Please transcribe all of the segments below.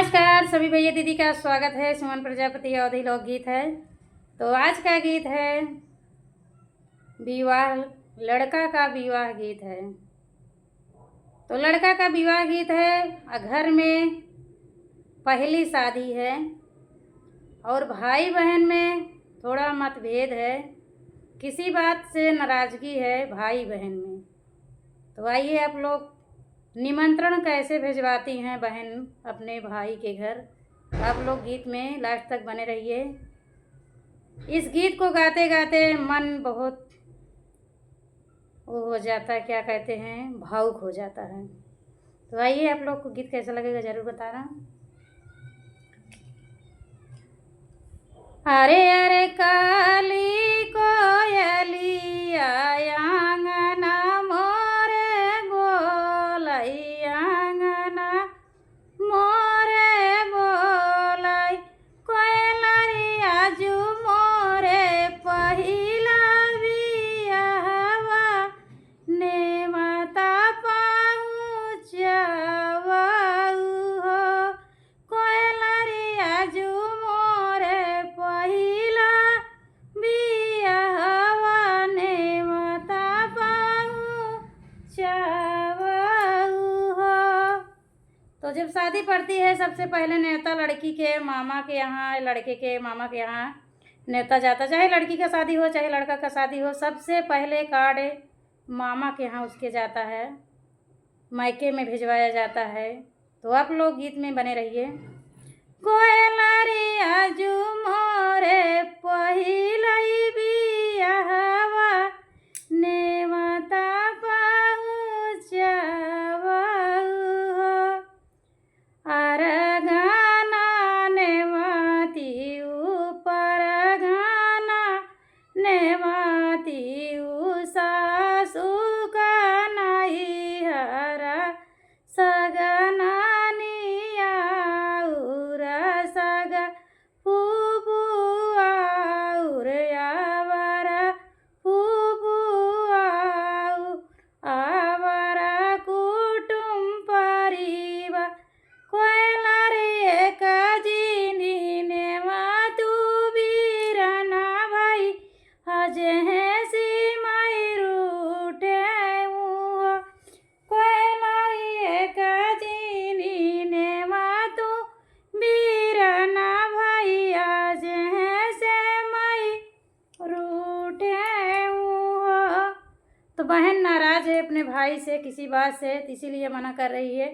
नमस्कार सभी भैया दीदी का स्वागत है। सुमन प्रजापति अवधि लोकगीत है। तो आज का गीत है विवाह, लड़का का विवाह गीत है। तो लड़का का विवाह गीत है, घर में पहली शादी है और भाई बहन में थोड़ा मतभेद है, किसी बात से नाराज़गी है भाई बहन में। तो आइए आप लोग निमंत्रण कैसे भिजवाती हैं बहन अपने भाई के घर, आप लोग गीत में लास्ट तक बने रहिए। इस गीत को गाते गाते मन बहुत वो हो जाता है, क्या कहते हैं, भावुक हो जाता है। तो आइए आप लोग को गीत कैसा लगेगा ज़रूर बताना। अरे अरे काली कोयलिया आंगना मोरे बोलई, आंगना मोरे बोलई, कोयलरिया जू मोरे पहिला बियाहवा नेवता पहुँचावा हो, कोयलरिया जू मोरे पहिला बियाहवा नेवता पहुँचावा हो। तो जब शादी पड़ती है सबसे पहले न्योता लड़की के मामा के यहाँ, लड़के के मामा के यहाँ न्योता जाता, चाहे लड़की का शादी हो चाहे लड़का का शादी हो, सबसे पहले कार्ड मामा के यहाँ उसके जाता है, मायके में भिजवाया जाता है। तो आप लोग गीत में बने रहिए। कोयलरिया जू मोरे पहिलई बियाहवा नेवता पहुँचावा हो, अरगाना नेवाती ऊपर गाना नेवाती सासू का नहीं हरा सगना निया उरा सग फूबुआ उरयावरा फूबुआ आवरा कुटुम परिवा कोयलरे काजिनी नेवा तू बीरना भाई हजे हैं सिमाई रूठे हुआ, कोयलरे काजिनी नेवा तू बीरना भाई हजे हैं सिमाई रूठे हुआ। तो बहन नाराज़ है अपने भाई से किसी बात से, इसीलिए मना कर रही है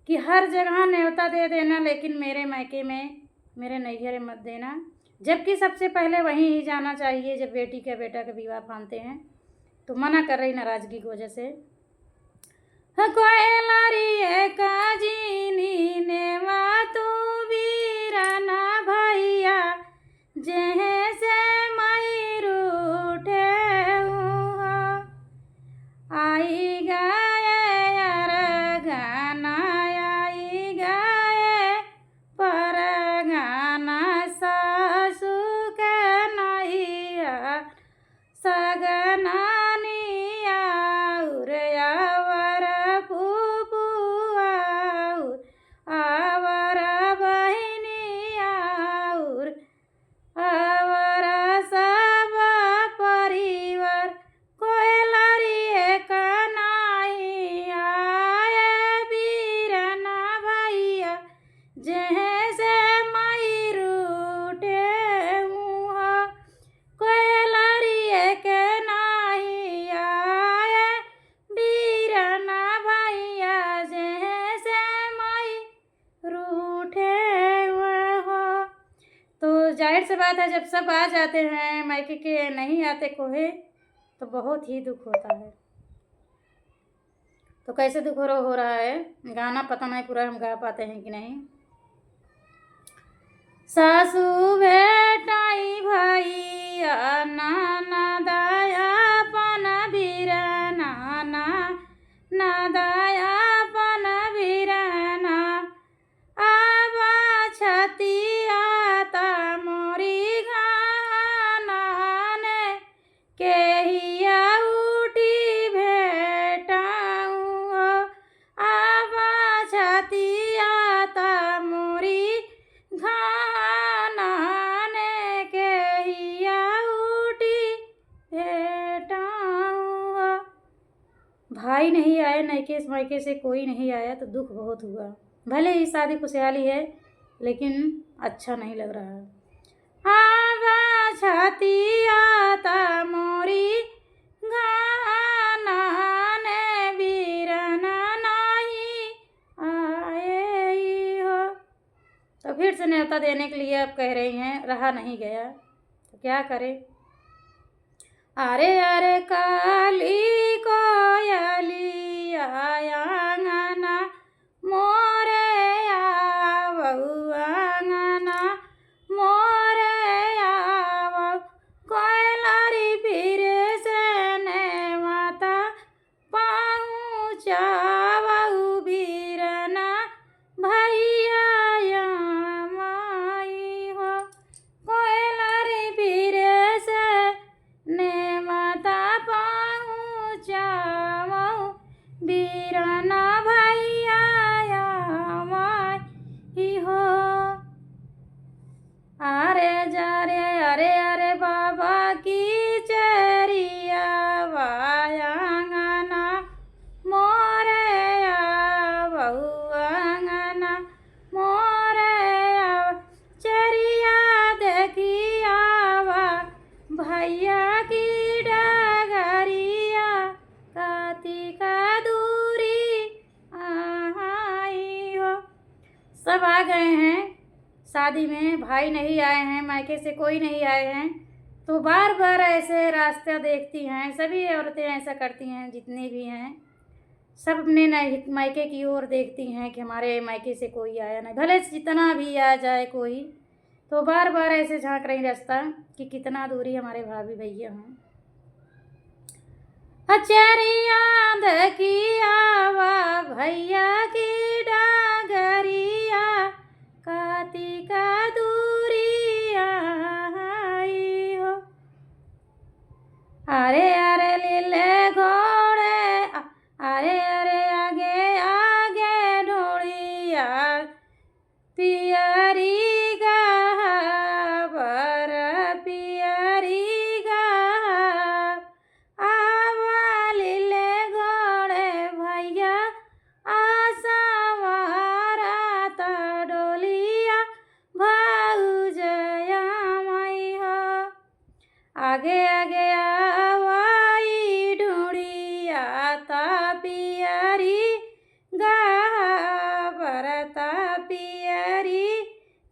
कि हर जगह न्योता दे देना लेकिन मेरे मायके में, मेरे नैहरे मत देना, जबकि सबसे पहले वहीं ही जाना चाहिए जब बेटी का बेटा का विवाह फानते हैं। तो मना कर रही नाराज़गी की वजह से। कोयलरी काजिनी नेवा तू बीरना भैया जेहे से मई रूठे हुआ, आई गाए यार गाना आई गाए पर गाना सासू के नैया सगना निया उरयावरा फूफुआ आवरा बहिनिया उर आवरा सब परिवार कोयलरी कनाई आए बीरना भैया जैसे मई रूठे हुआ, कोयलरी के नाही आए बीरना भैया जैसे मई रूठे हुए हो। तो जाहिर सी बात है जब सब आ जाते हैं, मायके के नहीं आते कोहे, तो बहुत ही दुख होता है। तो कैसे दुख हो रहा है, गाना पता नहीं पूरा हम गा पाते हैं कि नहीं। सासू बेटाई भैया नाना दाया पन बीरना ना दाया पन बीरना आबा छतिया ता मोरी गाना ने केहिया उठी भेटाऊँ आबा छतिया ता मोरी भाई नहीं आए, नैके मायके से कोई नहीं आया तो दुख बहुत हुआ। भले ही शादी खुशहाली है लेकिन अच्छा नहीं लग रहा है। हाँ छाती आता मोरी गाना ने बीरना नहीं आए हो। तो फिर से न्योता देने के लिए अब कह रही हैं, रहा नहीं गया तो क्या करें। अरे अरे काली कोयलिया आंगना मोरे आवऊ आंगना मोरे आवऊ कोयलारी फिर से ने माता पहुँचावऊ बीरना भैया माई हो। कोयलारी फिर से ने माता पहुँचावऊ बीरना भैया माई हो। अरे अरे बाबा की चरिया वायांगना मोरे आवऊ आंगना मोरे आव चरिया देखी आवा भैया की डगरिया काती का दूरी आई हो। सब आ गए हैं शादी में, भाई नहीं आए हैं, मायके से कोई नहीं आए हैं। तो बार बार ऐसे रास्ता देखती हैं, सभी औरतें ऐसा करती हैं, जितनी भी हैं सब अपने मायके की ओर देखती हैं कि हमारे मायके से कोई आया नहीं। भले जितना भी आ जाए कोई, तो बार बार ऐसे झांक रही रास्ता कि कितना दूरी हमारे भाभी भैया हैं। अचरिया देखी आवा भैया की डागरिया काती का दूरी आई हो। अरे अरे लीले घोड़े अरे अरे आगे आगे ढोड़िया पियरी गाबर पियरी गाब आवा लीले घोड़े भैया आसवारा ता डोलिया भौजया मई हो। आगे आगे आवाई ढूंढिया ता पियरी गाबर ता पियरी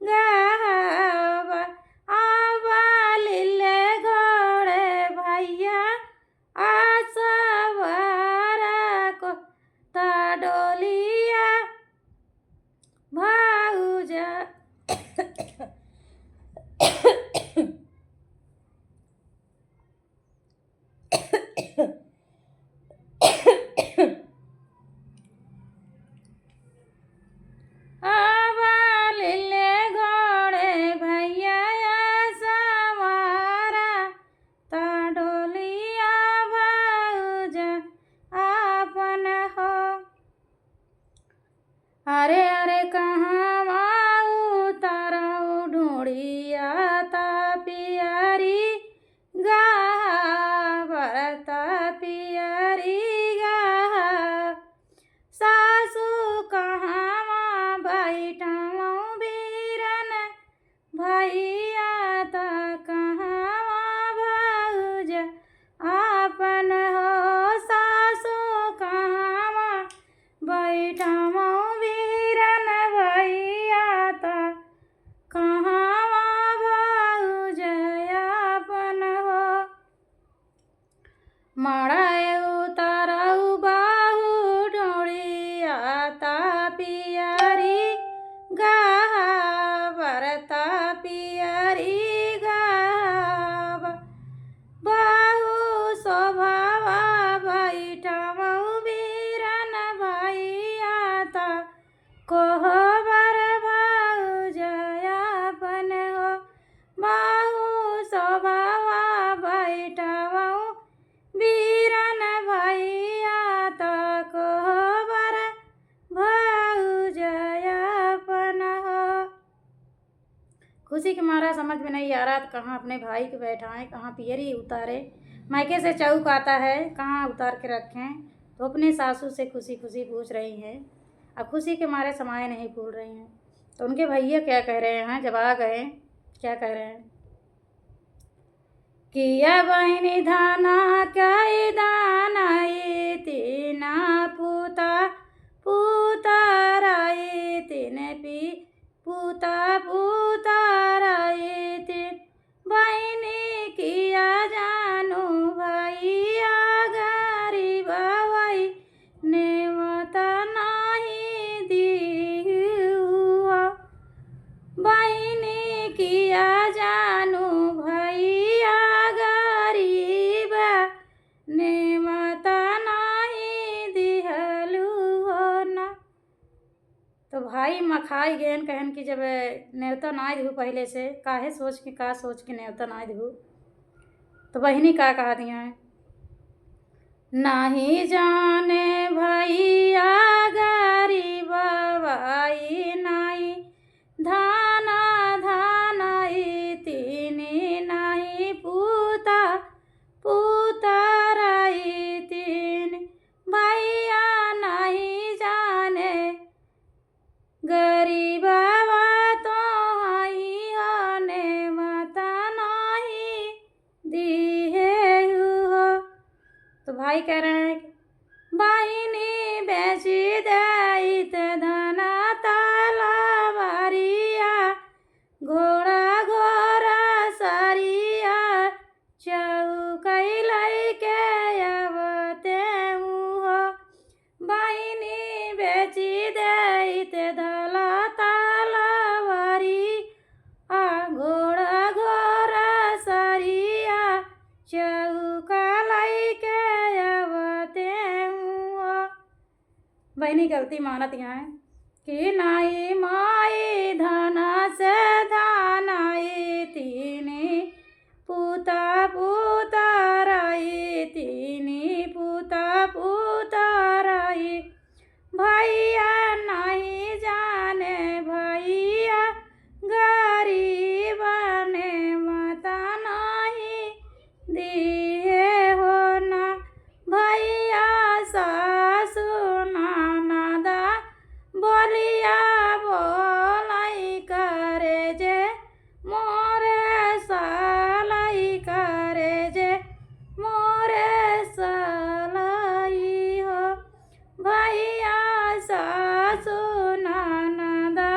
गाबर आवा लीले घोड़े भैया आसवारा को ता डोलिया भौजा आवा लीले घोड़े भैया सवारा ता डोलिया भौजा आपन हो। अरे अरे कहाँ उतारऊ ढूंढिया ता पियरी गाबर ता पियरी गाब सासू कहाँ बैठऊ बीरन भैया ता कहाँ भौज आपन हो। सासू कहाँ बैठऊ बीरन भैया ता कहाँ भौज आपन हो। मड़ाए उतारऊ बाहू ढोड़िया ता पियरी गाबर ता पियरी गाब बाहू शोभावा बैठऊ बीरन भैया ता कोहबर भौजयापन हो। बाहू शोभावा बैठऊ बीरन भैया ता कोहबर भौजयापन हो। खुशी के मारा समझ में नहीं आ रहा तो कहाँ अपने भाई को बैठाएं, कहाँ पियरी उतारे। मायके से चौक आता है, कहाँ उतार के रखें। तो अपने सासू से खुशी खुशी पूछ रही हैं। अब खुशी के मारे समाये नहीं भूल रही हैं। तो उनके भैया क्या कह रहे हैं जब आ गए, क्या कह रहे हैं? किया बहिनी धाना क्या दाना तीना पूता पूताराई तीन पी पूता पूताराई तीन बहिनी किया जानू भैया गरीब भाई नेवता नहीं दिहुआ बहिनी किया जानू भैया गरीब नेवता नहीं दिहलू हो ना। तो भाई मखाई गेन कहन की जब नेवता ना दिहू पहले से काहे सोच के नेवता ना दिहू। तो बहिनी का कहा दिया है? नहीं जाने भैया गरीब भाई नहीं धाना धाना तीनी नहीं पूता पूताराई तीन भैया नहीं जाने गरीब तो हई होने माता नहीं दिए हो। तो भाई कह रहे हैं बहिनी बेची दैत धना तलवारिया घोड़ा घोड़ा सारिया चौकई लैके अबते हो बहिनी बेची दैत धला तलवारी घोड़ा घोड़ा सारिया चौका लैके अबते हो। बहिनी गलती मानत यहाँ है कि नाई माई धना से धानाई तीनी पूता पूताराई तीनी पूता पूताराई भैया नहीं जाने भैया गरीब ने माता नहीं दिए हो ना भैया सासू नानादा बोलिया बोलाई करे जे मोरे सालाई करे जे मोरे सालाई हो भैया सासू नानादा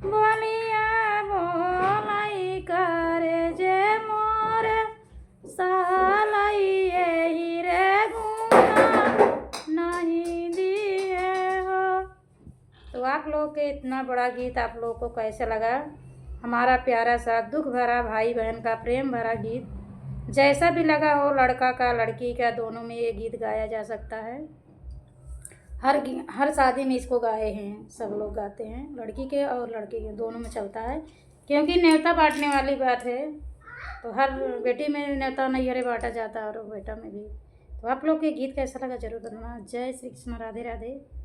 बोलिया बोलाई करे जे मोरे सालाई यही रे गुना नहीं दिए हो। तो आप लोग के इतना बड़ा गीत आप लोग को कैसे लगा? हमारा प्यारा सा दुख भरा भाई बहन का प्रेम भरा गीत जैसा भी लगा हो, लड़का का लड़की का दोनों में ये गीत गाया जा सकता है। हर शादी में इसको गाए हैं, सब लोग गाते हैं, लड़की के और लड़के के दोनों में चलता है क्योंकि न्योता बांटने वाली बात है। तो हर बेटी में न्योता नैहरे बांटा जाता है और बेटा में भी। तो आप लोग के गीत कैसा लगा जरूर बताना। जय श्री कृष्ण, राधे राधे।